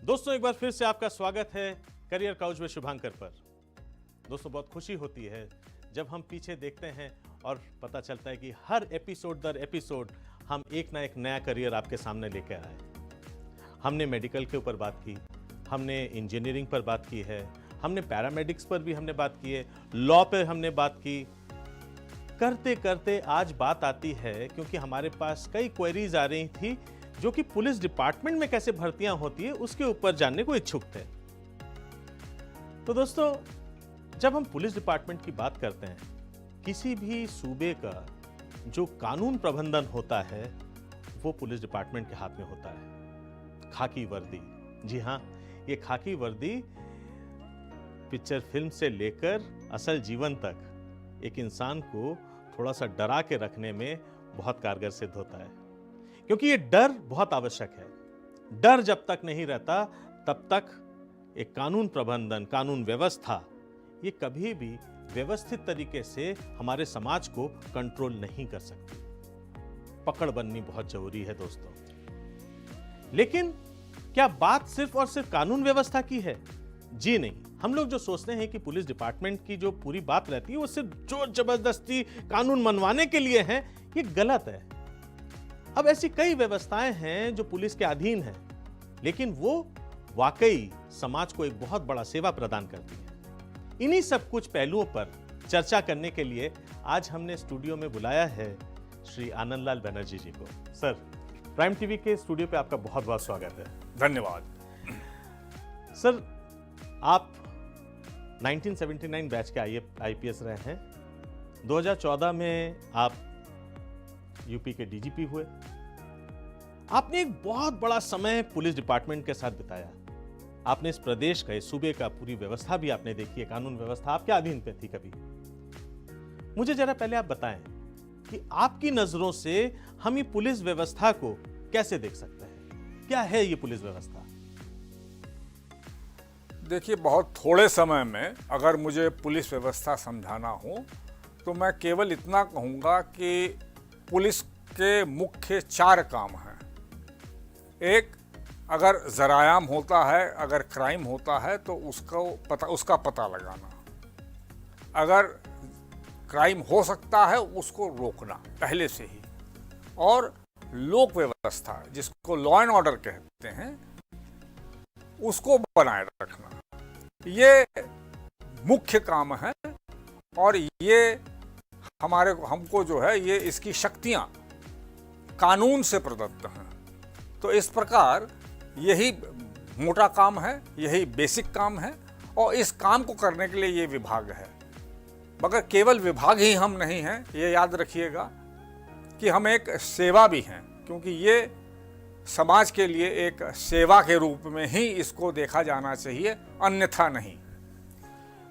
दोस्तों, एक बार फिर से आपका स्वागत है करियर काउच में शुभांकर पर। दोस्तों, बहुत खुशी होती है जब हम पीछे देखते हैं और पता चलता है कि हर एपिसोड दर एपिसोड हम एक ना एक नया करियर आपके सामने लेकर आए। हमने मेडिकल के ऊपर बात की, हमने इंजीनियरिंग पर बात की है, हमने पैरामेडिक्स पर भी हमने बात की है, लॉ पे हमने बात की। करते करते आज बात आती है, क्योंकि हमारे पास कई क्वेरीज आ रही थी जो कि पुलिस डिपार्टमेंट में कैसे भर्तियां होती है उसके ऊपर जानने को इच्छुक थे। तो दोस्तों, जब हम पुलिस डिपार्टमेंट की बात करते हैं, किसी भी सूबे का जो कानून प्रबंधन होता है वो पुलिस डिपार्टमेंट के हाथ में होता है। खाकी वर्दी, जी हां, ये खाकी वर्दी पिक्चर फिल्म से लेकर असल जीवन तक एक इंसान को थोड़ा सा डरा के रखने में बहुत कारगर सिद्ध होता है, क्योंकि ये डर बहुत आवश्यक है। डर जब तक नहीं रहता तब तक एक कानून प्रबंधन, कानून व्यवस्था, ये कभी भी व्यवस्थित तरीके से हमारे समाज को कंट्रोल नहीं कर सकती। पकड़ बननी बहुत जरूरी है दोस्तों। लेकिन क्या बात सिर्फ और सिर्फ कानून व्यवस्था की है? जी नहीं। हम लोग जो सोचते हैं कि पुलिस डिपार्टमेंट की जो पूरी बात रहती है वो सिर्फ जोर जबरदस्ती कानून मनवाने के लिए है, ये गलत है। अब ऐसी कई व्यवस्थाएं हैं जो पुलिस के अधीन हैं, लेकिन वो वाकई समाज को एक बहुत बड़ा सेवा प्रदान करती है। इन्हीं सब कुछ पहलुओं पर चर्चा करने के लिए आज हमने स्टूडियो में बुलाया है श्री आनंद लाल बैनर्जी जी को। सर, प्राइम टीवी के स्टूडियो पे आपका बहुत बहुत स्वागत है। धन्यवाद। सर, आप 1979 बैच के आईपीएस रहे हैं। 2014 में आप यूपी के डीजीपी हुए। आपने एक बहुत बड़ा समय पुलिस डिपार्टमेंट के साथ बिताया। आपने इस प्रदेश का, इस सूबे का पूरी व्यवस्था भी आपने देखी है, कानून व्यवस्था आपके अधीन पे थी कभी। मुझे जरा पहले आप बताएं कि आपकी नजरों से हम ये पुलिस व्यवस्था को कैसे देख सकते हैं? क्या है ये पुलिस व्यवस्था? देखिए, बहुत थोड़े समय में अगर मुझे पुलिस व्यवस्था समझाना हो तो मैं केवल इतना कहूँगा कि पुलिस के मुख्य 4 काम हैं। एक, अगर जरायाम होता है, अगर क्राइम होता है तो उसका पता लगाना। अगर क्राइम हो सकता है उसको रोकना पहले से ही। और लोक व्यवस्था, जिसको लॉ एंड ऑर्डर कहते हैं, उसको बनाए रखना। ये मुख्य काम है और ये हमको जो है, ये इसकी शक्तियां कानून से प्रदत्त हैं। तो इस प्रकार यही मोटा काम है, यही बेसिक काम है, और इस काम को करने के लिए ये विभाग है। मगर केवल विभाग ही हम नहीं हैं, ये याद रखिएगा कि हम एक सेवा भी हैं, क्योंकि ये समाज के लिए एक सेवा के रूप में ही इसको देखा जाना चाहिए, अन्यथा नहीं।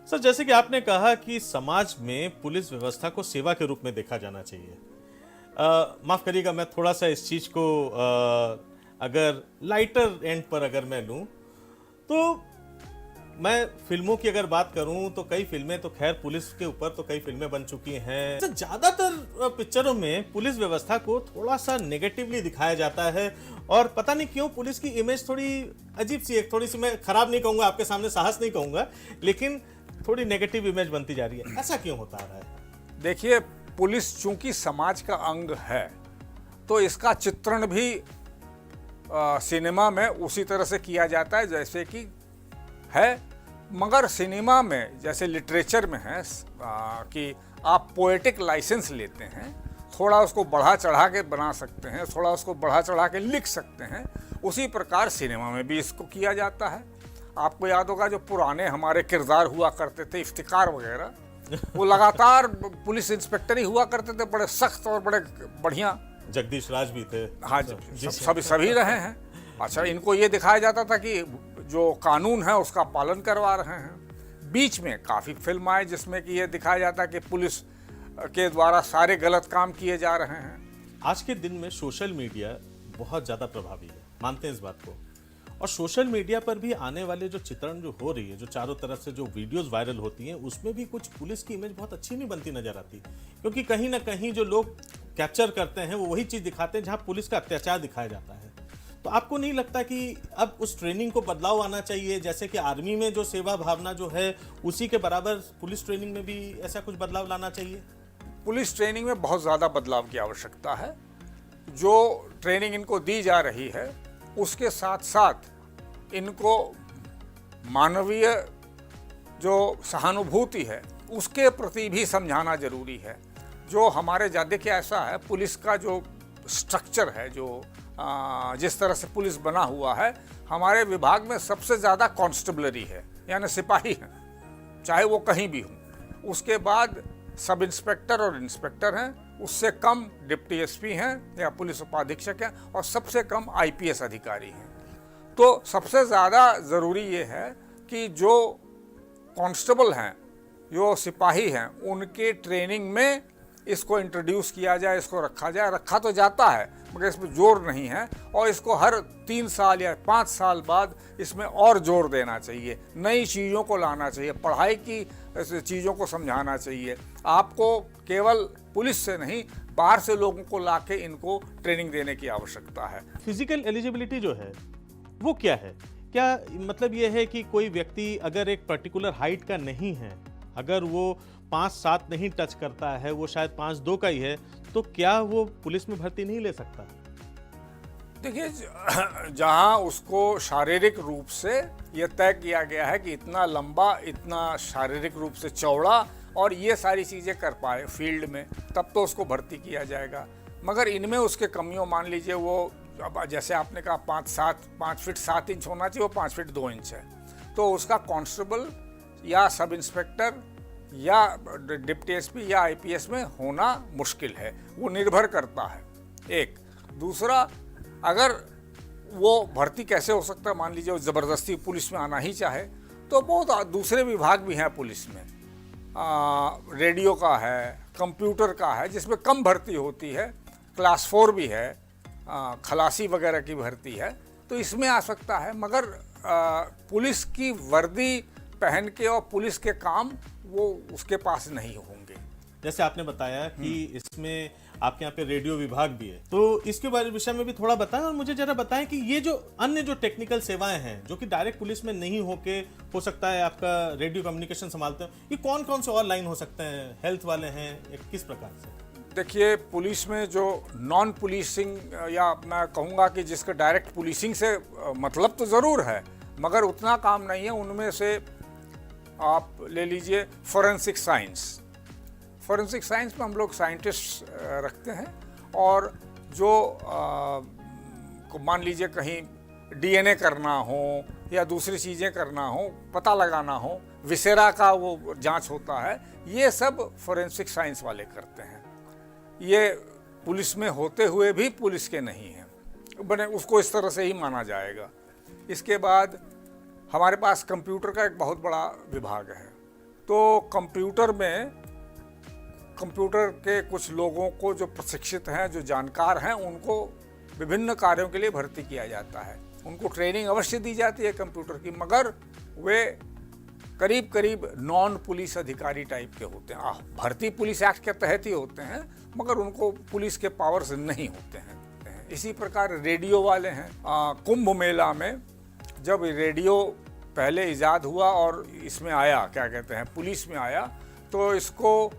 सर, जैसे कि आपने कहा कि समाज में पुलिस व्यवस्था को सेवा के रूप में देखा जाना चाहिए। माफ करिएगा, मैं थोड़ा सा इस चीज को अगर लाइटर एंड पर अगर मैं लूं, तो मैं फिल्मों की अगर बात करूं तो कई फिल्में तो खैर पुलिस के ऊपर तो कई फिल्में बन चुकी हैं। तो ज्यादातर पिक्चरों में पुलिस व्यवस्था को थोड़ा सा नेगेटिवली दिखाया जाता है, और पता नहीं क्यों पुलिस की इमेज थोड़ी अजीब सी, एक थोड़ी सी, मैं खराब नहीं कहूंगा, आपके सामने साहस नहीं कहूंगा, लेकिन थोड़ी नेगेटिव इमेज बनती जा रही है। ऐसा क्यों होता रहा है? देखिए, पुलिस चूंकि समाज का अंग है तो इसका चित्रण भी सिनेमा में उसी तरह से किया जाता है जैसे कि है। मगर सिनेमा में, जैसे लिटरेचर में है कि आप पोएटिक लाइसेंस लेते हैं, थोड़ा उसको बढ़ा चढ़ा के बना सकते हैं, थोड़ा उसको बढ़ा चढ़ा के लिख सकते हैं, उसी प्रकार सिनेमा में भी इसको किया जाता है। आपको याद होगा जो पुराने हमारे किरदार हुआ करते थे, इफ्तिकार वगैरह, वो लगातार पुलिस इंस्पेक्टर ही हुआ करते थे, बड़े सख्त और बड़े बढ़िया। जगदीश राज भी थे। हाँ, सभी रहे हैं। अच्छा, इनको ये दिखाया जाता था कि जो कानून है उसका पालन करवा रहे हैं। बीच में काफ़ी फिल्म आए जिसमें कि ये दिखाया जाता है कि पुलिस के द्वारा सारे गलत काम किए जा रहे हैं। आज के दिन में सोशल मीडिया बहुत ज़्यादा प्रभावी है, मानते हैं इस बात को। और सोशल मीडिया पर भी आने वाले जो चित्रण जो हो रही है, जो चारों तरफ से जो वीडियोस वायरल होती हैं, उसमें भी कुछ पुलिस की इमेज बहुत अच्छी नहीं बनती नजर आती, क्योंकि कहीं ना कहीं जो लोग कैप्चर करते हैं वो वही चीज़ दिखाते हैं जहां पुलिस का अत्याचार दिखाया जाता है। तो आपको नहीं लगता कि अब उस ट्रेनिंग को बदलाव आना चाहिए, जैसे कि आर्मी में जो सेवा भावना जो है उसी के बराबर पुलिस ट्रेनिंग में भी ऐसा कुछ बदलाव लाना चाहिए? पुलिस ट्रेनिंग में बहुत ज़्यादा बदलाव की आवश्यकता है। जो ट्रेनिंग इनको दी जा रही है उसके साथ साथ इनको मानवीय जो सहानुभूति है उसके प्रति भी समझाना जरूरी है। जो हमारे देखिए ऐसा है, पुलिस का जो स्ट्रक्चर है, जो जिस तरह से पुलिस बना हुआ है, हमारे विभाग में सबसे ज़्यादा कांस्टेबलरी है, यानी सिपाही हैं, चाहे वो कहीं भी हों। उसके बाद सब इंस्पेक्टर और इंस्पेक्टर हैं, उससे कम डिप्टी एसपी हैं या पुलिस उपाधीक्षक हैं, और सबसे कम आईपीएस अधिकारी हैं। तो सबसे ज़्यादा ज़रूरी ये है कि जो कांस्टेबल हैं, जो सिपाही हैं, उनके ट्रेनिंग में इसको इंट्रोड्यूस किया जाए, इसको रखा जाए। रखा तो जाता है मगर इस पर जोर नहीं है, और इसको हर 3 साल या 5 साल बाद इसमें और जोर देना चाहिए। नई चीज़ों को लाना चाहिए, पढ़ाई की चीज़ों को समझाना चाहिए। आपको केवल पुलिस से नहीं, बाहर से लोगों को लाके इनको ट्रेनिंग देने की आवश्यकता है। फिजिकल एलिजिबिलिटी जो है वो क्या है? क्या मतलब ये है कि कोई व्यक्ति अगर एक पर्टिकुलर हाइट का नहीं है, अगर वो 5'7" नहीं टच करता है, वो शायद 5'2" का ही है, तो क्या वो पुलिस में भर्ती नहीं ले सकता? देखिए, जहाँ उसको शारीरिक रूप से ये तय किया गया है कि इतना लंबा, इतना शारीरिक रूप से चौड़ा और ये सारी चीज़ें कर पाए फील्ड में, तब तो उसको भर्ती किया जाएगा। मगर इनमें उसके कमियों, मान लीजिए वो, अब जैसे आपने कहा 5 फीट 7 इंच होना चाहिए, वो 5 फीट 2 इंच है, तो उसका कांस्टेबल या सब इंस्पेक्टर या डिप्टी एसपी या आईपीएस में होना मुश्किल है। वो निर्भर करता है। एक दूसरा, अगर वो भर्ती कैसे हो सकता है, मान लीजिए वो ज़बरदस्ती पुलिस में आना ही चाहे, तो बहुत दूसरे विभाग भी हैं पुलिस में। रेडियो का है, कंप्यूटर का है, जिसमें कम भर्ती होती है, क्लास 4 भी है, खलासी वगैरह की भर्ती है, तो इसमें आ सकता है। मगर पुलिस की वर्दी पहन के और पुलिस के काम वो उसके पास नहीं होंगे। जैसे आपने बताया कि इसमें आपके यहाँ पे रेडियो विभाग भी है, तो इसके बारे विषय में भी थोड़ा बताएं, और मुझे जरा बताएं कि ये जो अन्य जो टेक्निकल सेवाएं हैं जो कि डायरेक्ट पुलिस में नहीं होके हो सकता है आपका रेडियो कम्युनिकेशन संभालते हैं, ये कौन कौन से और लाइन हो सकते हैं? हेल्थ वाले हैं, किस प्रकार से? देखिए, पुलिस में जो नॉन पुलिसिंग, या मैं कहूँगा कि जिसका डायरेक्ट पुलिसिंग से मतलब तो ज़रूर है मगर उतना काम नहीं है, उनमें से आप ले लीजिए फोरेंसिक साइंस। फोरेंसिक साइंस में हम लोग साइंटिस्ट रखते हैं, और जो मान लीजिए कहीं डीएनए करना हो या दूसरी चीज़ें करना हो, पता लगाना हो, विसेरा का वो जांच होता है, ये सब फोरेंसिक साइंस वाले करते हैं। ये पुलिस में होते हुए भी पुलिस के नहीं हैं, बने उसको इस तरह से ही माना जाएगा। इसके बाद हमारे पास कंप्यूटर का एक बहुत बड़ा विभाग है, तो कंप्यूटर में कंप्यूटर के कुछ लोगों को जो प्रशिक्षित हैं, जो जानकार हैं, उनको विभिन्न कार्यों के लिए भर्ती किया जाता है। उनको ट्रेनिंग अवश्य दी जाती है कंप्यूटर की, मगर वे करीब करीब नॉन पुलिस अधिकारी टाइप के होते हैं। भर्ती पुलिस एक्ट के तहत ही होते हैं, मगर उनको पुलिस के पावर्स नहीं होते हैं। इसी प्रकार रेडियो वाले हैं। कुंभ मेला में जब रेडियो पहले इजाद हुआ और इसमें आया, क्या कहते हैं, पुलिस में आया, तो इसको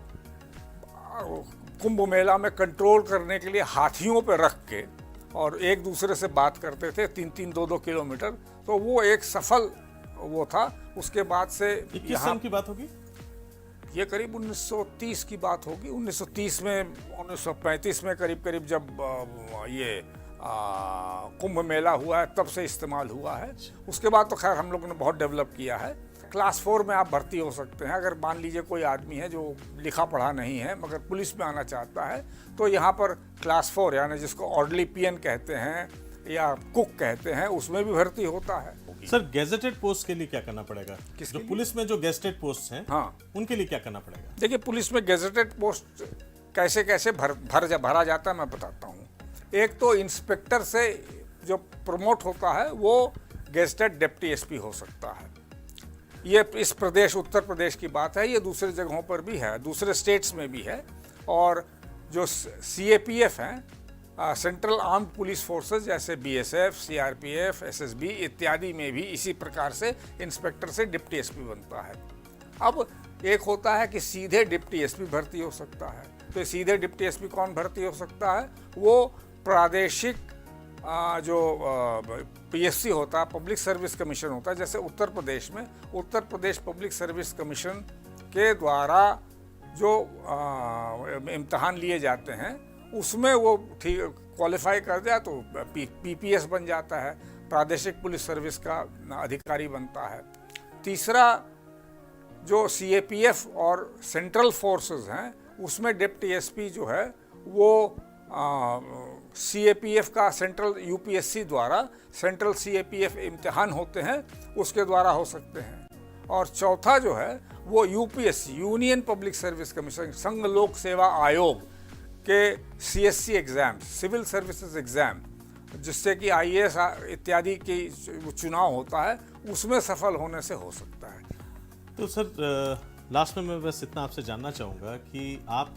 कुंभ मेला में कंट्रोल करने के लिए हाथियों पर रख के और एक दूसरे से बात करते थे 3-3, 2-2 किलोमीटर, तो वो एक सफल वो था। उसके बाद से किस सन की बात होगी? ये करीब 1930 की बात होगी। 1930 में, 1935 में करीब करीब जब ये कुंभ मेला हुआ है, तब से इस्तेमाल हुआ है। उसके बाद तो खैर हम लोगों ने बहुत डेवलप किया है। क्लास 4 में आप भर्ती हो सकते हैं। अगर मान लीजिए कोई आदमी है जो लिखा पढ़ा नहीं है मगर पुलिस में आना चाहता है, तो यहाँ पर क्लास 4 यानी जिसको ऑर्डरली पीएन कहते हैं या कुक कहते हैं, उसमें भी भर्ती होता है। सर, गेजेटेड पोस्ट के लिए क्या करना पड़ेगा? किसके जो पुलिस में जो गेजेटेड पोस्ट हैं, हाँ, उनके लिए क्या करना पड़ेगा? देखिए, पुलिस में गेजेटेड पोस्ट कैसे कैसे भरा जाता है, मैं बताता हूँ। एक तो इंस्पेक्टर से जो प्रमोट होता है वो गेजेटेड डिप्टी एसपी हो सकता है। ये इस प्रदेश, उत्तर प्रदेश की बात है। ये दूसरे जगहों पर भी है, दूसरे स्टेट्स में भी है। और जो सीएपीएफ हैं, सेंट्रल आर्म्ड पुलिस फोर्सेस जैसे बीएसएफ, सीआरपीएफ, एसएसबी इत्यादि में भी इसी प्रकार से इंस्पेक्टर से डिप्टी एसपी बनता है। अब एक होता है कि सीधे डिप्टी एसपी भर्ती हो सकता है। तो सीधे डिप्टी एसपी कौन भर्ती हो सकता है? वो प्रादेशिक जो पीएससी होता है, पब्लिक सर्विस कमीशन होता है। जैसे उत्तर प्रदेश में Uttar Pradesh public service commission के द्वारा जो इम्तहान लिए जाते हैं उसमें वो ठीक क्वालिफाई कर जाए तो पीपीएस बन जाता है, प्रादेशिक पुलिस सर्विस का अधिकारी बनता है। तीसरा जो सीएपीएफ और सेंट्रल फोर्सेस हैं उसमें डिप्टी एसपी जो है वो सीएपीएफ का सेंट्रल यूपीएससी द्वारा सेंट्रल सीएपीएफ इम्तिहान होते हैं उसके द्वारा हो सकते हैं। और चौथा जो है वो UPSC union public service commission संघ लोक सेवा आयोग के CSC exam, civil services exam, जिससे कि आईएएस इत्यादि की चुनाव होता है, उसमें सफल होने से हो सकता है। तो सर लास्ट में मैं बस इतना आपसे जानना चाहूँगा कि आप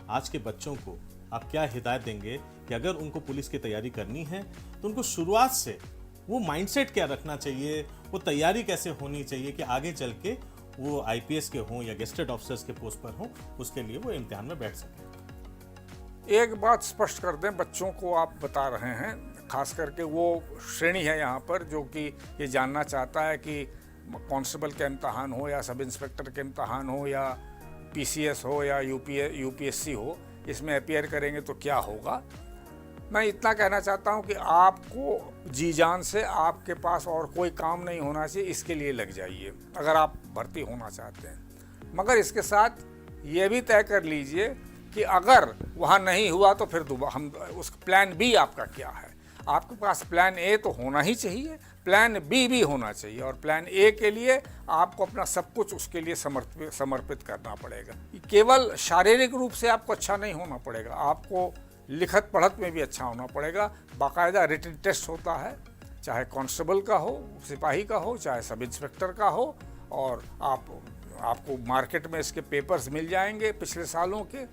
आज के बच्चों को आप क्या हिदायत देंगे कि अगर उनको पुलिस की तैयारी करनी है तो उनको शुरुआत से वो माइंडसेट क्या रखना चाहिए, वो तैयारी कैसे होनी चाहिए कि आगे चल के वो आईपीएस के हों या गेस्टेड ऑफिसर्स के पोस्ट पर हों, उसके लिए वो इम्तिहान में बैठ सकें? एक बात स्पष्ट कर दें, बच्चों को आप बता रहे हैं, खास करके वो श्रेणी है यहाँ पर जो कि ये जानना चाहता है कि कांस्टेबल के इम्तहान हो या सब इंस्पेक्टर के इम्तहान हो या पीसीएस हो या यूपीएससी हो, इसमें अपीयर करेंगे तो क्या होगा। मैं इतना कहना चाहता हूँ कि आपको जी जान से आपके पास और कोई काम नहीं होना चाहिए, इसके लिए लग जाइए अगर आप भर्ती होना चाहते हैं। मगर इसके साथ ये भी तय कर लीजिए कि अगर वहाँ नहीं हुआ तो फिर हम उस प्लान बी आपका क्या है। आपके पास प्लान ए तो होना ही चाहिए, प्लान बी भी होना चाहिए, और प्लान ए के लिए आपको अपना सब कुछ उसके लिए समर्पित करना पड़ेगा। केवल शारीरिक रूप से आपको अच्छा नहीं होना पड़ेगा, आपको लिखत पढ़त में भी अच्छा होना पड़ेगा। बाकायदा रिटन टेस्ट होता है, चाहे कांस्टेबल का हो, सिपाही का हो, चाहे सब इंस्पेक्टर का हो, और आपको मार्केट में इसके पेपर्स मिल जाएंगे पिछले सालों के,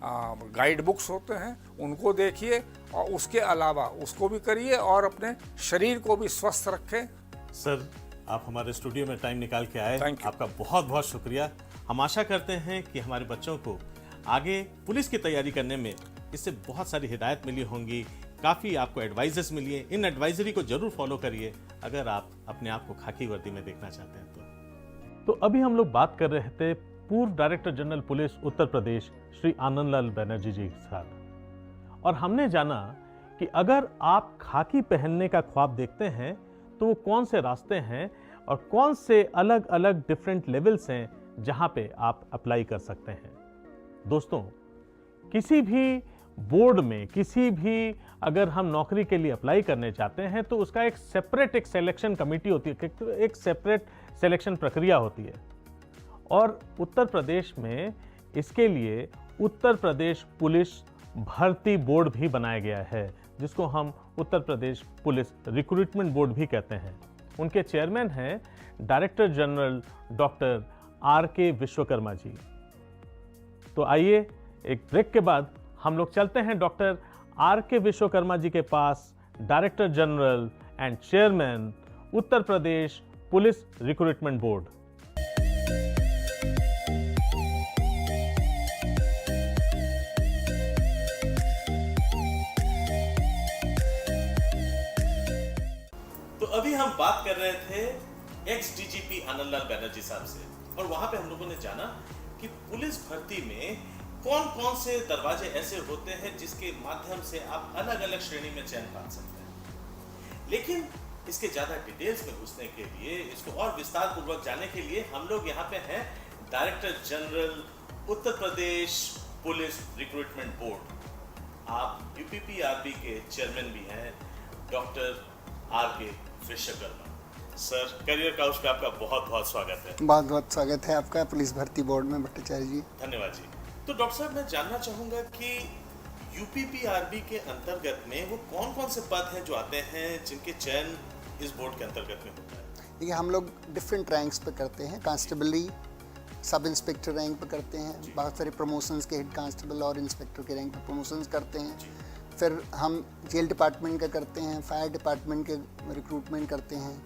गाइड बुक्स होते हैं, उनको देखिए और उसके अलावा उसको भी करिए और अपने शरीर को भी स्वस्थ रखें। सर, आप हमारे स्टूडियो में टाइम निकाल के आए, आपका बहुत बहुत शुक्रिया। हम आशा करते हैं कि हमारे बच्चों को आगे पुलिस की तैयारी करने में इससे बहुत सारी हिदायत मिली होंगी, काफ़ी आपको एडवाइजेस मिली हैं। इन एडवाइजरी को जरूर फॉलो करिए अगर आप अपने आप को खाकी वर्दी में देखना चाहते हैं तो अभी हम लोग बात कर रहे थे पूर्व director general police Uttar Pradesh Shri आनंदलाल Banerjee जी के साथ, और हमने जाना कि अगर आप खाकी पहनने का ख्वाब देखते हैं तो वो कौन से रास्ते हैं और कौन से अलग अलग डिफरेंट लेवल्स हैं जहां पे आप अप्लाई कर सकते हैं। दोस्तों, किसी भी बोर्ड में किसी भी अगर हम नौकरी के लिए अप्लाई करने चाहते हैं तो उसका एक सेपरेट सिलेक्शन कमेटी होती है, एक सेपरेट सिलेक्शन प्रक्रिया होती है, और उत्तर प्रदेश में इसके लिए उत्तर प्रदेश पुलिस भर्ती बोर्ड भी बनाया गया है, जिसको हम Uttar Pradesh police recruitment board भी कहते हैं। उनके चेयरमैन हैं director general doctor R K. Vishwakarma ji. तो आइए एक ब्रेक के बाद हम लोग चलते हैं डॉक्टर आर.के. विश्वकर्मा जी के पास, director general and chairman Uttar Pradesh police recruitment board. तो अभी हम बात कर रहे थे एक्स डीजीपी आनंदलाल बनर्जी साहब से, और वहां पे हम लोगों ने जाना कि पुलिस भर्ती में कौन कौन से दरवाजे ऐसे होते हैं जिसके माध्यम से आप अलग अलग श्रेणी में चयन पा सकते हैं। लेकिन इसके ज़्यादा डिटेल्स में घुसने के लिए, इसको और विस्तार पूर्वक जानने के लिए हम लोग यहाँ पे हैं director general Uttar Pradesh police recruitment board. आप यूपीपीआरबी के चेयरमैन भी हैं, doctor R K. Vishwakarma. Sir, career couch पे आपका बहुत बहुत स्वागत है। बहुत बहुत स्वागत है आपका पुलिस भर्ती बोर्ड में, भट्टाचार्य जी। धन्यवाद जी। तो डॉक्टर साहब, मैं जानना चाहूँगा कि यूपीपीआरबी के अंतर्गत में वो कौन कौन से पद हैं जो आते हैं जिनके चयन इस बोर्ड के अंतर्गत में होता है? देखिए, हम लोग डिफरेंट रैंक्स पे करते हैं, कांस्टेबली, सब इंस्पेक्टर रैंक पे करते हैं, बहुत सारे प्रमोशंस के हेड कांस्टेबल और इंस्पेक्टर के रैंक पे प्रमोशंस करते हैं। फिर हम जेल डिपार्टमेंट का करते हैं, फायर डिपार्टमेंट के रिक्रूटमेंट करते हैं,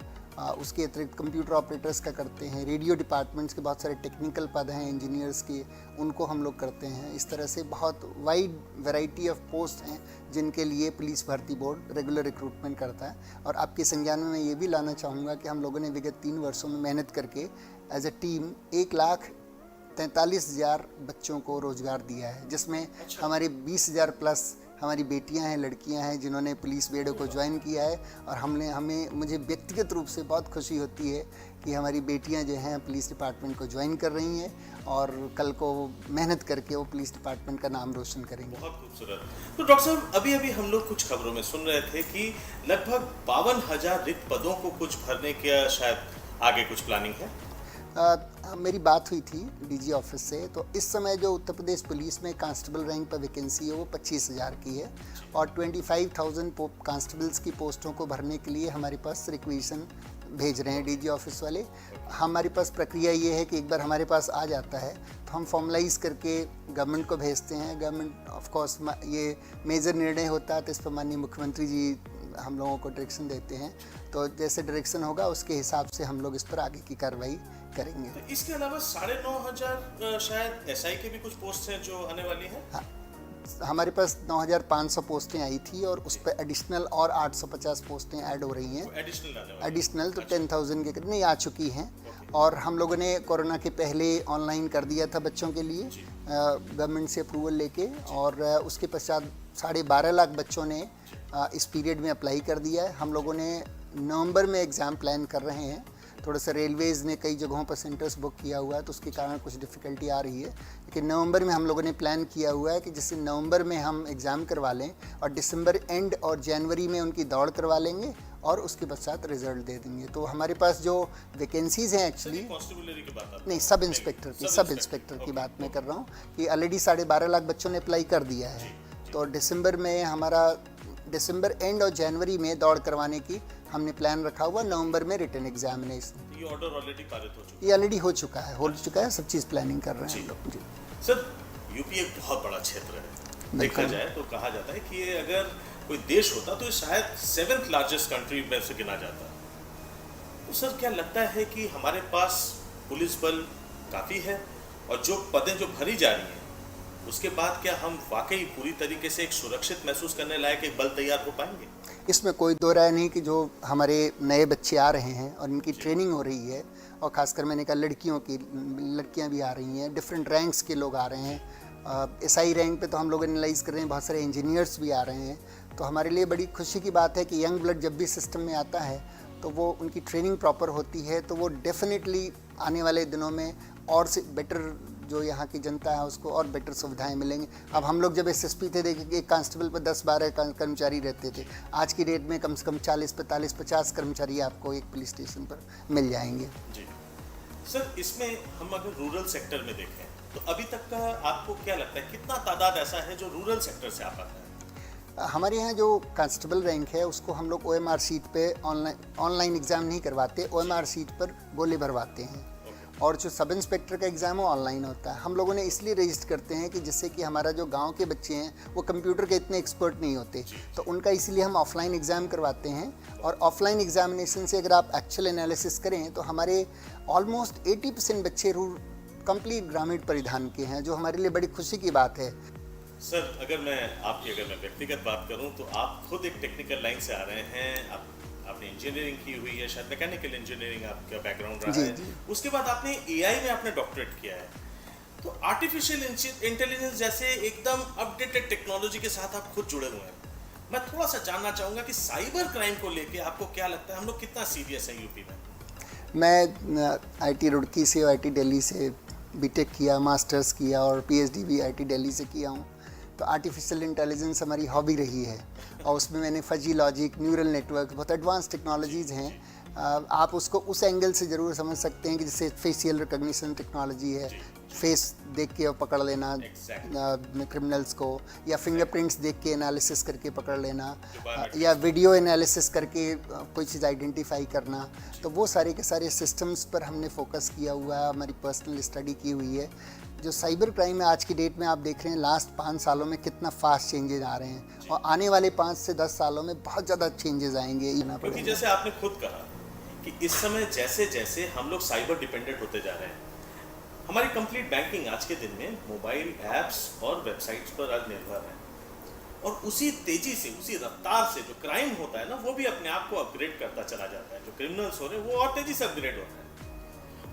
उसके अतिरिक्त कंप्यूटर ऑपरेटर्स का करते हैं, रेडियो डिपार्टमेंट्स के बहुत सारे टेक्निकल पद हैं इंजीनियर्स के, उनको हम लोग करते हैं। इस तरह से बहुत वाइड वैरायटी ऑफ पोस्ट हैं जिनके लिए पुलिस भर्ती बोर्ड रेगुलर रिक्रूटमेंट करता है। और आपके संज्ञान में मैं ये भी लाना चाहूँगा कि हम लोगों ने विगत 3 वर्षों में मेहनत करके एज ए टीम 1,43,000 बच्चों को रोज़गार दिया है, जिसमें हमारे 20,000 प्लस हमारी बेटियां हैं, लड़कियां हैं जिन्होंने पुलिस बेड़े को ज्वाइन किया है। और मुझे व्यक्तिगत रूप से बहुत खुशी होती है कि हमारी बेटियां जो हैं पुलिस डिपार्टमेंट को ज्वाइन कर रही हैं और कल को मेहनत करके वो पुलिस डिपार्टमेंट का नाम रोशन करेंगे। बहुत खूबसूरत। तो डॉक्टर साहब, अभी अभी हम लोग कुछ खबरों में सुन रहे थे कि लगभग 52,000 रिक्त पदों को कुछ भरने का शायद आगे कुछ प्लानिंग है। मेरी बात हुई थी डीजी ऑफिस से, तो इस समय जो उत्तर प्रदेश पुलिस में कांस्टेबल रैंक पर वैकेंसी है वो 25,000 की है और 25,000 कांस्टेबल्स की पोस्टों को भरने के लिए हमारे पास रिक्वेशन भेज रहे हैं डीजी ऑफिस वाले। हमारे पास प्रक्रिया ये है कि एक बार हमारे पास आ जाता है तो हम फॉर्मलाइज करके गवर्नमेंट को भेजते हैं। गवर्नमेंट ऑफ कोर्स ये मेजर निर्णय होता है तो इस पर माननीय मुख्यमंत्री जी हम लोगों को डायरेक्शन देते हैं, तो जैसे डायरेक्शन होगा उसके हिसाब से हम लोग इस पर आगे की कार्रवाई करेंगे। तो इसके अलावा 9,500 शायद एसआई के भी कुछ पोस्ट हैं जो आने वाली हैं। हाँ, हमारे पास 9,500 पोस्टें आई थी और उस पर एडिशनल और 850 पोस्टें ऐड हो रही हैं। एडिशनल तो 10,000 के करीब नहीं आ चुकी हैं। और हम लोगों ने कोरोना के पहले ऑनलाइन कर दिया था बच्चों के लिए गवर्नमेंट से अप्रूवल लेके, और उसके पश्चात 12.5 लाख बच्चों ने इस पीरियड में अप्लाई कर दिया है। हम लोगों ने नवंबर में एग्ज़ाम प्लान कर रहे हैं। थोड़ा सा रेलवेज़ ने कई जगहों पर सेंटर्स बुक किया हुआ है तो उसके कारण कुछ डिफ़िकल्टी आ रही है, लेकिन नवंबर में हम लोगों ने प्लान किया हुआ है कि जिससे नवंबर में हम एग्ज़ाम करवा लें और दिसंबर एंड और जनवरी में उनकी दौड़ करवा लेंगे और उसके पश्चात रिजल्ट दे देंगे। तो हमारे पास जो वैकेंसीज़ हैं एक्चुअली नहीं, सब इंस्पेक्टर की बात मैं कर रहा हूँ कि ऑलरेडी 12.5 लाख बच्चों ने अप्लाई कर दिया है। तो दिसंबर एंड और जनवरी में दौड़ करवाने की हमने प्लान रखा हुआ। नवंबर में रिटन एग्जामिनेशन। ये ऑर्डर ऑलरेडी पारित हो चुका है? ये ऑलरेडी हो चुका है, सब चीज़ प्लानिंग कर रहे हैं हम लोग। जी सर, यूपी एक बहुत बड़ा क्षेत्र है। देखा जाए तो कहा जाता है कि ये अगर कोई देश होता तो ये शायद 7th लार्जेस्ट कंट्री में से गिना जाता। तो सर, क्या लगता है कि हमारे पास पुलिस बल काफ़ी है और जो पदें जो भरी जा रही हैं उसके बाद क्या हम वाकई पूरी तरीके से एक सुरक्षित महसूस करने लायक एक बल तैयार हो पाएंगे? इसमें कोई दो राय नहीं कि जो हमारे नए बच्चे आ रहे हैं और इनकी ट्रेनिंग हो रही है, और ख़ासकर मैंने कहा लड़कियां भी आ रही हैं, डिफरेंट रैंक्स के लोग आ रहे हैं। एसआई रैंक पे तो हम लोग एनालाइज कर रहे हैं, बहुत सारे इंजीनियर्स भी आ रहे हैं। तो हमारे लिए बड़ी खुशी की बात है कि यंग ब्लड जब भी सिस्टम में आता है तो वो उनकी ट्रेनिंग प्रॉपर होती है, तो वो डेफिनेटली आने वाले दिनों में और से बेटर जो यहाँ की जनता है उसको और बेटर सुविधाएं मिलेंगी। अब हम लोग जब एसएसपी थे देखिए एक कांस्टेबल पर 10-12 कर्मचारी रहते थे, आज की डेट में कम से कम 40, 45, 50 कर्मचारी आपको एक पुलिस स्टेशन पर मिल जाएंगे। जी सर, इसमें हम अगर रूरल सेक्टर में देखें तो अभी तक का आपको क्या लगता है कितना तादाद ऐसा है जो रूरल सेक्टर से आता है? हमारे यहाँ जो कांस्टेबल रैंक है उसको हम लोग OMR सीट पे ऑनलाइन एग्ज़ाम नहीं करवाते, OMR सीट पर बोले भरवाते हैं। और जो सब इंस्पेक्टर का एग्ज़ाम है ऑनलाइन होता है। हम लोगों ने इसलिए रजिस्टर करते हैं कि जिससे कि हमारा जो गांव के बच्चे हैं वो कंप्यूटर के इतने एक्सपर्ट नहीं होते, तो उनका इसलिए हम ऑफलाइन एग्ज़ाम करवाते हैं। और ऑफलाइन एग्जामिनेशन से अगर आप एक्चुअल एनालिसिस करें तो हमारे ऑलमोस्ट 80% बच्चे कंप्लीट ग्रामीण परिधान के हैं, जो हमारे लिए बड़ी खुशी की बात है। सर, अगर मैं व्यक्तिगत बात करूं तो आप खुद एक टेक्निकल लाइन से आ रहे हैं, आपने इंजीनियरिंग की हुई है, शायद मैकेनिकल इंजीनियरिंग आपका बैकग्राउंड रहा है। उसके बाद आपने एआई में आपने डॉक्टरेट किया है, तो आर्टिफिशियल इंटेलिजेंस जैसे एकदम अपडेटेड टेक्नोलॉजी के साथ आप खुद जुड़े हुए हैं। मैं थोड़ा सा जानना चाहूँगा कि साइबर क्राइम को लेके आपको क्या लगता है, हम लोग कितना सीरियस है यूपी में? मैं आईटी रुड़की से और आईटी दिल्ली से बीटेक किया, मास्टर्स किया और पीएचडी भी आईटी दिल्ली से किया हूँ। तो आर्टिफिशियल इंटेलिजेंस हमारी हॉबी रही है और उसमें मैंने फजी लॉजिक, न्यूरल नेटवर्क, बहुत एडवांस टेक्नोलॉजीज़ हैं। आप उसको उस एंगल से ज़रूर समझ सकते हैं कि जैसे फेशियल रिकग्निशन टेक्नोलॉजी है, फेस देख के पकड़ लेना क्रिमिनल्स को, या फिंगरप्रिंट्स देख के एनालिसिस करके पकड़ लेना, या वीडियो एनालिसिस करके कोई चीज़ आइडेंटिफाई करना। तो वो सारे के सारे सिस्टम्स पर हमने फोकस किया हुआ है, हमारी पर्सनल स्टडी की हुई है। जो साइबर क्राइम है आज की डेट में आप देख रहे हैं लास्ट 5 सालों में कितना फास्ट चेंजेस आ रहे हैं, और आने वाले 5 से 10 सालों में बहुत ज़्यादा चेंजेस आएंगे। क्योंकि जैसे आपने खुद कहा कि इस समय जैसे जैसे हम लोग साइबर डिपेंडेंट होते जा रहे हैं, हमारी कंप्लीट बैंकिंग आज के दिन में मोबाइल ऐप्स और वेबसाइट्स पर आज निर्भर है, और उसी तेजी से, उसी रफ्तार से जो क्राइम होता है ना, वो भी अपने आप को अपग्रेड करता चला जाता है। जो क्रिमिनल्स हो रहे हैं वो और तेजी से अपग्रेड होता है,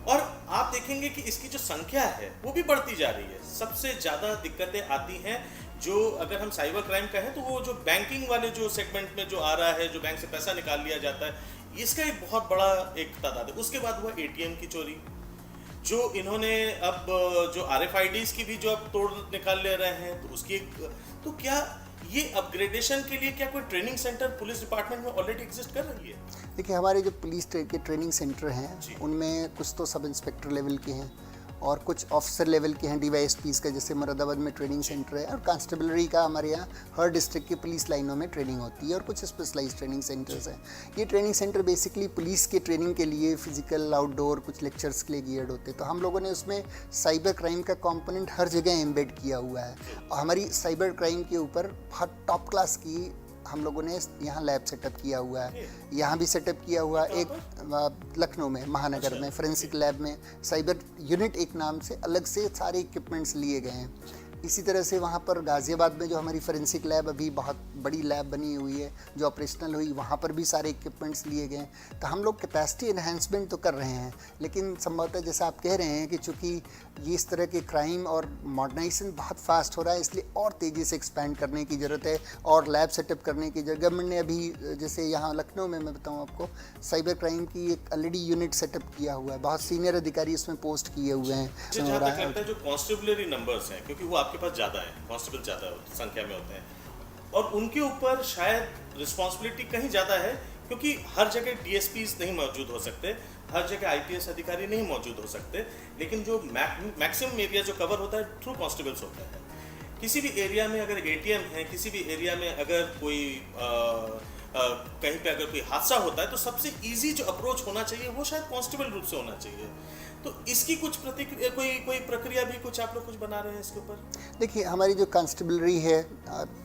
और आप देखेंगे कि इसकी जो संख्या है वो भी बढ़ती जा रही है। सबसे ज़्यादा दिक्कतें आती हैं जो, अगर हम साइबर क्राइम कहें तो वो जो बैंकिंग वाले जो सेगमेंट में जो आ रहा है, जो बैंक से पैसा निकाल लिया जाता है, इसका एक बहुत बड़ा एक तादाद है। उसके बाद हुआ एटीएम की चोरी, जो इन्होंने अब जो RFIDs की भी जो अब तोड़ निकाल ले रहे हैं, तो उसकी तो क्या ये अपग्रेडेशन के लिए क्या कोई ट्रेनिंग सेंटर पुलिस डिपार्टमेंट में ऑलरेडी एग्जिस्ट कर रही है? देखिए, हमारे जो पुलिस के ट्रेनिंग सेंटर हैं उनमें कुछ तो सब इंस्पेक्टर लेवल के हैं और कुछ ऑफिसर लेवल के हैं, DYSPs का, जैसे मुरादाबाद में ट्रेनिंग सेंटर है, और कांस्टेबलरी का हमारे यहाँ हर डिस्ट्रिक्ट की पुलिस लाइनों में ट्रेनिंग होती है, और कुछ स्पेशलाइज्ड ट्रेनिंग सेंटर्स हैं। ये ट्रेनिंग सेंटर बेसिकली पुलिस के ट्रेनिंग के लिए, फिजिकल, आउटडोर, कुछ लेक्चर्स के लिए गियर्ड होते हैं। तो हम लोगों ने उसमें साइबर क्राइम का कॉम्पोनेंट हर जगह एम्बेड किया हुआ है, और हमारी साइबर क्राइम के ऊपर बहुत टॉप क्लास की हम लोगों ने यहाँ लैब सेटअप किया हुआ है। यहाँ भी सेटअप किया हुआ है एक लखनऊ में, महानगर में, फोरेंसिक लैब में साइबर यूनिट एक नाम से अलग से सारे इक्विपमेंट्स लिए गए हैं। इसी तरह से वहाँ पर गाज़ियाबाद में जो हमारी फोरेंसिक लैब अभी बहुत बड़ी लैब बनी हुई है जो ऑपरेशनल हुई, वहाँ पर भी सारे इक्विपमेंट्स लिए गए हैं। तो हम लोग कैपेसिटी एनहेंसमेंट तो कर रहे हैं, लेकिन संभवतः जैसा आप कह रहे हैं कि चूँकि ये इस तरह के क्राइम और मॉडर्नाइजेशन बहुत फास्ट हो रहा है, इसलिए और तेज़ी से एक्सपैंड करने की ज़रूरत है, और लैब सेटअप करने की जरूरत। गवर्नमेंट ने अभी जैसे यहाँ लखनऊ में मैं बताऊँ आपको, साइबर क्राइम की एक ऑलरेडी यूनिट सेटअप किया हुआ है, बहुत सीनियर अधिकारी उसमें पोस्ट किए हुए हैं। जहाँ तक लगता है जो कॉन्स्टेबलरी नंबर्स हैं, क्योंकि वो आपके पास ज़्यादा है, कांस्टेबल ज़्यादा संख्या में होते हैं, और उनके ऊपर शायद रिस्पॉन्सिबिलिटी कहीं ज़्यादा है, क्योंकि हर जगह DSPs नहीं मौजूद हो सकते, हर जगह IPS अधिकारी नहीं मौजूद हो सकते, लेकिन जो मैक्सिमम एरिया जो कवर होता है थ्रू कांस्टेबल्स होता है। किसी भी एरिया में अगर ATM है, किसी भी एरिया में अगर कोई कहीं पे अगर कोई हादसा होता है, तो सबसे इजी जो अप्रोच होना चाहिए वो शायद कांस्टेबल रूप से होना चाहिए। तो इसकी कुछ प्रतिक्रिया, कोई प्रक्रिया भी कुछ आप लोग कुछ बना रहे हैं इसके ऊपर? देखिए, हमारी जो कांस्टेबलरी है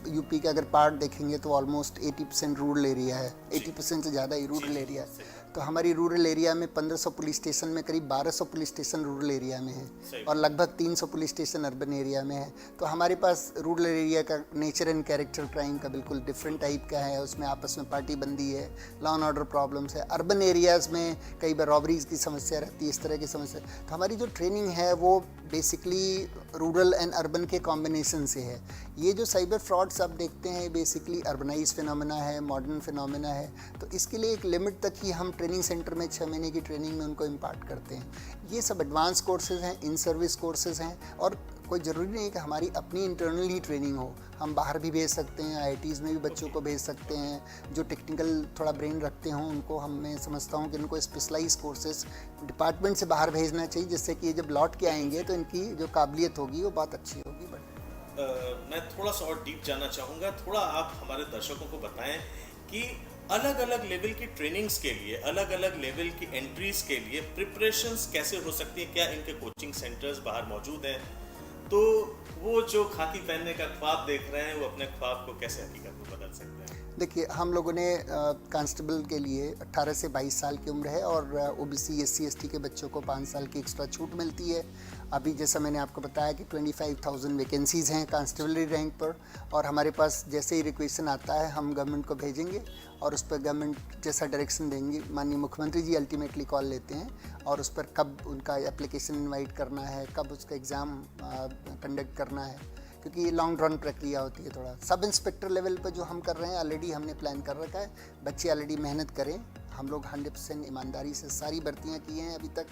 यूपी का अगर पार्ट देखेंगे तो ऑलमोस्ट 80% रूरल एरिया है, 80% से ज़्यादा ही रूरल एरिया है। तो हमारी रूरल एरिया में 1500 पुलिस स्टेशन में करीब 1200 पुलिस स्टेशन रूरल एरिया में है, और लगभग 300 पुलिस स्टेशन अर्बन एरिया में है। तो हमारे पास रूरल एरिया का नेचर एंड कैरेक्टर क्राइम का बिल्कुल डिफरेंट टाइप का है, उसमें आपस में पार्टी बंदी है, लॉ एंड ऑर्डर प्रॉब्लम्स है। अर्बन एरियाज़ में कई बार रॉबरीज की समस्या रहती है, इस तरह की समस्या। तो हमारी जो ट्रेनिंग है वो बेसिकली रूरल एंड अर्बन के कॉम्बिनेशन से है। ये जो साइबर फ्रॉड्स आप देखते हैं बेसिकली अर्बनाइज फिनोमेना है, मॉडर्न फिनोमेना है। तो इसके लिए एक लिमिट तक ही हम ट्रेनिंग सेंटर में 6 महीने की ट्रेनिंग में उनको इम्पार्ट करते हैं। ये सब एडवांस कोर्सेज हैं, इन सर्विस कोर्सेज हैं, और कोई ज़रूरी नहीं कि हमारी अपनी इंटरनल ही ट्रेनिंग हो, हम बाहर भी भेज सकते हैं, IITs में भी बच्चों को भेज सकते हैं। जो टेक्निकल थोड़ा ब्रेन रखते हों उनको मैं समझता हूँ कि इनको स्पेशलाइज कोर्सेज डिपार्टमेंट से बाहर भेजना चाहिए, जिससे कि ये जब लौट के आएंगे तो इनकी जो काबिलियत होगी वो बहुत अच्छी होगी। मैं थोड़ा सा और डीप जानना चाहूँगा, थोड़ा आप हमारे दर्शकों को बताएं कि अलग अलग लेवल की ट्रेनिंग्स के लिए, अलग अलग लेवल की एंट्रीज के लिए प्रिपरेशंस कैसे हो सकती हैं? क्या इनके कोचिंग सेंटर्स बाहर मौजूद हैं? तो वो जो खाकी पहनने का ख्वाब देख रहे हैं, वो अपने ख्वाब को कैसे हकीकत में बदल सकते हैं? देखिए, हम लोगों ने कांस्टेबल के लिए 18 से 22 साल की उम्र है, और OBC SC ST के बच्चों को 5 साल की एक्स्ट्रा छूट मिलती है। अभी जैसा मैंने आपको बताया कि 25,000 वैकेंसीज़ हैं कांस्टेबलरी रैंक पर, और हमारे पास जैसे ही रिक्वेशन आता है हम गवर्नमेंट को भेजेंगे, और उस पर गवर्नमेंट जैसा डायरेक्शन देंगे, माननीय मुख्यमंत्री जी अल्टीमेटली कॉल लेते हैं, और उस पर कब उनका एप्लीकेशन इनवाइट करना है, कब उसका एग्ज़ाम कंडक्ट करना है, क्योंकि ये लॉन्ग रन प्रक्रिया होती है। थोड़ा सब इंस्पेक्टर लेवल पर जो हम कर रहे हैं ऑलरेडी हमने प्लान कर रखा है, बच्चे ऑलरेडी मेहनत करें। हम लोग 100% ईमानदारी से सारी भर्तियां की हैं अभी तक।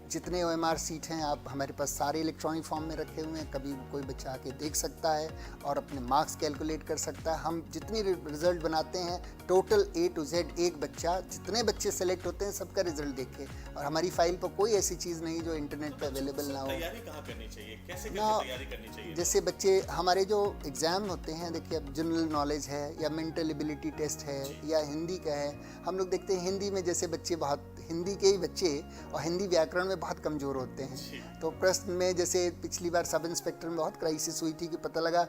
जितने OMR सीट हैं आप हमारे पास सारे इलेक्ट्रॉनिक फॉर्म में रखे हुए हैं, कभी कोई बच्चा आके देख सकता है और अपने मार्क्स कैलकुलेट कर सकता है। हम जितनी रिजल्ट बनाते हैं टोटल A to Z, एक बच्चा जितने बच्चे सेलेक्ट होते हैं सबका रिजल्ट देखे, और हमारी फाइल पर कोई ऐसी चीज़ नहीं जो इंटरनेट पे अवेलेबल ना हो। तैयारी कहाँ करनी चाहिए, कैसे ना, तैयारी करनी चाहिए? जैसे बच्चे हमारे जो एग्ज़ाम होते हैं, देखिए अब जनरल नॉलेज है या मेंटल एबिलिटी टेस्ट है या हिंदी का है, हम लोग देखते हैं हिंदी में जैसे बच्चे बहुत, हिंदी के ही बच्चे और हिंदी व्याकरण में बहुत कमज़ोर होते हैं। तो प्रश्न में जैसे पिछली बार सब इंस्पेक्टर में बहुत क्राइसिस हुई थी कि पता लगा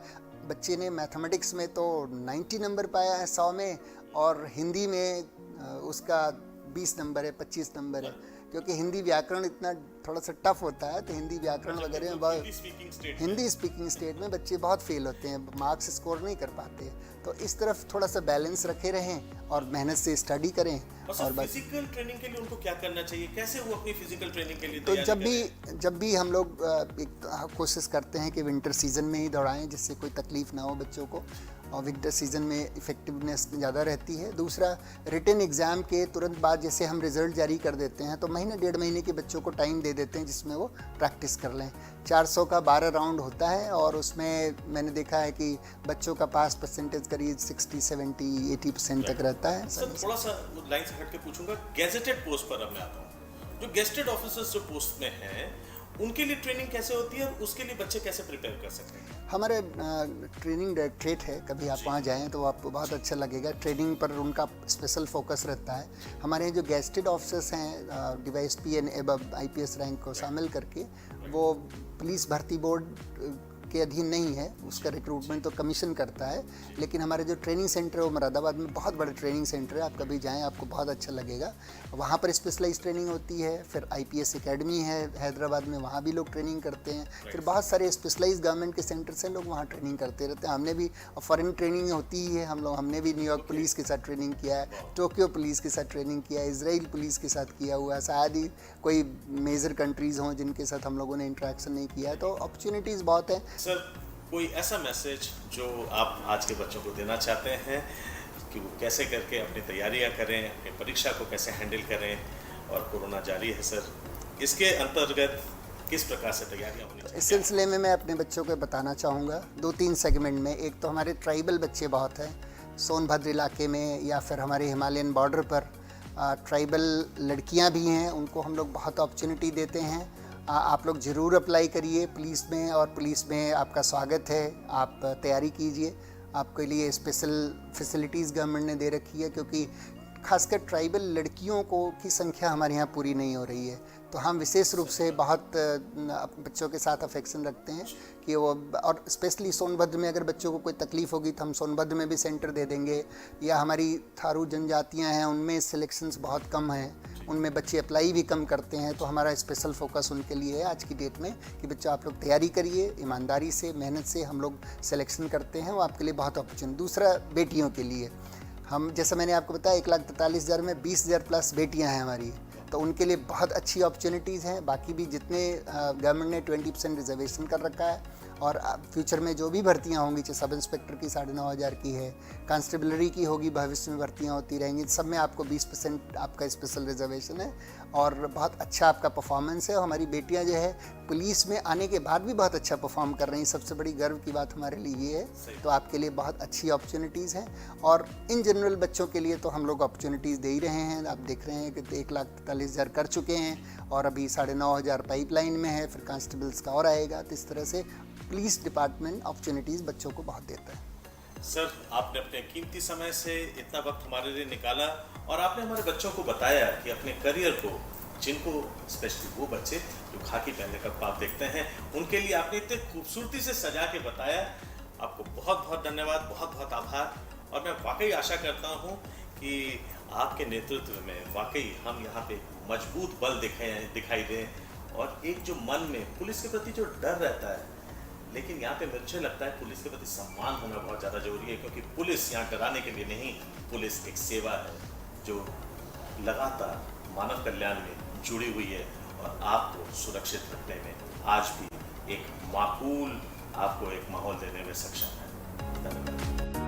बच्चे ने मैथमेटिक्स में तो 90 नंबर पाया है 100 में, और हिंदी में उसका 20 नंबर है, 25 नंबर है, क्योंकि हिंदी व्याकरण इतना थोड़ा सा टफ होता है। तो हिंदी व्याकरण वगैरह में बहुत, हिंदी स्पीकिंग स्टेट में बच्चे बहुत फेल होते हैं, मार्क्स स्कोर नहीं कर पाते। तो इस तरफ थोड़ा सा बैलेंस रखे रहें और मेहनत से स्टडी करें। और बस फिजिकल ट्रेनिंग के लिए उनको क्या करना चाहिए, कैसे वो अपनी फिजिकल ट्रेनिंग के लिए तो तैयारी जब भी हम लोग एक कोशिश करते हैं कि विंटर सीजन में ही दौड़ाएं जिससे कोई तकलीफ ना हो बच्चों को, और विंटर सीजन में इफ़ेक्टिवनेस ज़्यादा रहती है। दूसरा, रिटन एग्ज़ाम के तुरंत बाद जैसे हम रिज़ल्ट जारी कर देते हैं तो महीने 1.5 महीने के बच्चों को टाइम दे देते हैं जिसमें वो प्रैक्टिस कर लें। 400 का 12 राउंड होता है और उसमें मैंने देखा है कि बच्चों का पास परसेंटेज करीब 60, 70, 80% तक रहता है। सर थोड़ा सा लाइन से हट के पूछूंगा, गेजेटेड पोस्ट पर अब मैं आता हूँ, जो गेजेटेड ऑफिसर्स जो पोस्ट में हैं उनके लिए ट्रेनिंग कैसे होती है और उसके लिए बच्चे कैसे प्रिपेयर कर सकते हैं? हमारे ट्रेनिंग डायरेक्टरेट है, कभी आप वहाँ जाएं तो आपको बहुत अच्छा लगेगा। ट्रेनिंग पर उनका स्पेशल फोकस रहता है। हमारे यहाँ जो गेस्टेड ऑफिसर्स हैं DYSP and above IPS rank को शामिल करके, वो पुलिस भर्ती बोर्ड के अधीन नहीं है, उसका रिक्रूटमेंट तो कमीशन करता है। लेकिन हमारे जो ट्रेनिंग सेंटर है वो मुरादाबाद में बहुत बड़ा ट्रेनिंग सेंटर है, आप कभी जाएं आपको बहुत अच्छा लगेगा। वहाँ पर स्पेशलाइज ट्रेनिंग होती है। फिर IPS एकेडमी है हैदराबाद में, वहाँ भी लोग ट्रेनिंग करते हैं। फिर बहुत सारे स्पेशलाइज गवर्नमेंट के सेंटर से लोग वहाँ ट्रेनिंग करते रहते हैं। हमने भी फॉरेन ट्रेनिंग होती ही है, हमने भी न्यूयॉर्क पुलिस के साथ ट्रेनिंग किया है, टोक्यो पुलिस के साथ ट्रेनिंग किया है, इजराइल पुलिस के साथ किया हुआ है। शायद ही कोई मेजर कंट्रीज़ हों जिनके साथ हम लोगों ने इंटरेक्शन नहीं किया है। तो अपॉर्चुनिटीज़ बहुत हैं। सर कोई ऐसा मैसेज जो आप आज के बच्चों को देना चाहते हैं कि वो कैसे करके अपनी तैयारियां करें, अपनी परीक्षा को कैसे हैंडल करें, और कोरोना जारी है सर, इसके अंतर्गत किस प्रकार से तैयारियां होनी चाहिए? इस सिलसिले में मैं अपने बच्चों को बताना चाहूँगा 2-3 सेगमेंट में। एक तो हमारे ट्राइबल बच्चे बहुत हैं, सोनभद्र इलाके में या फिर हमारे हिमालयन बॉर्डर पर ट्राइबल लड़कियाँ भी हैं, उनको हम लोग बहुत अपॉर्चुनिटी देते हैं। आप लोग ज़रूर अप्लाई करिए पुलिस में, और पुलिस में आपका स्वागत है। आप तैयारी कीजिए, आपके लिए स्पेशल फैसिलिटीज़ गवर्नमेंट ने दे रखी है, क्योंकि खासकर ट्राइबल लड़कियों की संख्या हमारे यहाँ पूरी नहीं हो रही है। तो हम विशेष रूप से बहुत बच्चों के साथ अफेक्शन रखते हैं कि वो, और स्पेशली सोनभद्र में अगर बच्चों को कोई तकलीफ़ होगी तो हम सोनभद्र में भी सेंटर दे देंगे। या हमारी थारू जनजातियाँ हैं, उनमें सिलेक्शंस बहुत कम हैं, उनमें बच्चे अप्लाई भी कम करते हैं। तो हमारा स्पेशल फोकस उनके लिए है आज की डेट में कि बच्चा आप लोग तैयारी करिए, ईमानदारी से, मेहनत से हम लोग सिलेक्शन करते हैं, वो आपके लिए बहुत अपॉर्चुनिटी। दूसरा, बेटियों के लिए हम, जैसा मैंने आपको बताया, 1,43,000 में 20,000 प्लस बेटियां हैं हमारी, तो उनके लिए बहुत अच्छी अपॉर्चुनिटीज़ हैं। बाकी भी जितने गवर्नमेंट ने 20% रिजर्वेशन कर रखा है, और फ्यूचर में जो भी भर्तियां होंगी, चाहे सब इंस्पेक्टर की 9,500 की है, कांस्टेबलरी की होगी, भविष्य में भर्तियां होती रहेंगी, सब में आपको 20% आपका स्पेशल रिजर्वेशन है, और बहुत अच्छा आपका परफॉर्मेंस है। और हमारी बेटियां जो है पुलिस में आने के बाद भी बहुत अच्छा परफॉर्म कर रही हैं, सबसे बड़ी गर्व की बात हमारे लिए ये है। तो आपके लिए बहुत अच्छी अपॉर्चुनिटीज़ हैं, और इन जनरल बच्चों के लिए तो हम लोग अपॉर्चुनिटीज़ दे ही रहे हैं। आप देख रहे हैं कि 1,43,000 कर चुके हैं, और अभी 9,500 पाइपलाइन में है, फिर कांस्टेबल्स का और आएगा। तो इस तरह से पुलिस डिपार्टमेंट अपॉर्चुनिटीज़ बच्चों को बहुत देता है। सर आपने अपने कीमती समय से इतना वक्त हमारे लिए निकाला, और आपने हमारे बच्चों को बताया कि अपने करियर को, जिनको स्पेशली वो बच्चे जो खाकी पहनने का ख्वाब देखते हैं, उनके लिए आपने इतने खूबसूरती से सजा के बताया। आपको बहुत बहुत धन्यवाद, बहुत बहुत आभार। और मैं वाकई आशा करता हूँ कि आपके नेतृत्व में वाकई हम यहाँ पे मजबूत बल दिखाई दें, और एक जो मन में पुलिस के प्रति जो डर रहता है, लेकिन यहाँ पे मुझे लगता है पुलिस के प्रति सम्मान होना बहुत ज़्यादा जरूरी है, क्योंकि पुलिस यहाँ डराने के लिए नहीं, पुलिस एक सेवा है जो लगातार मानव कल्याण में जुड़ी हुई है, और आपको सुरक्षित रखने में आज भी एक माकूल, आपको एक माहौल देने में सक्षम है। धन्यवाद।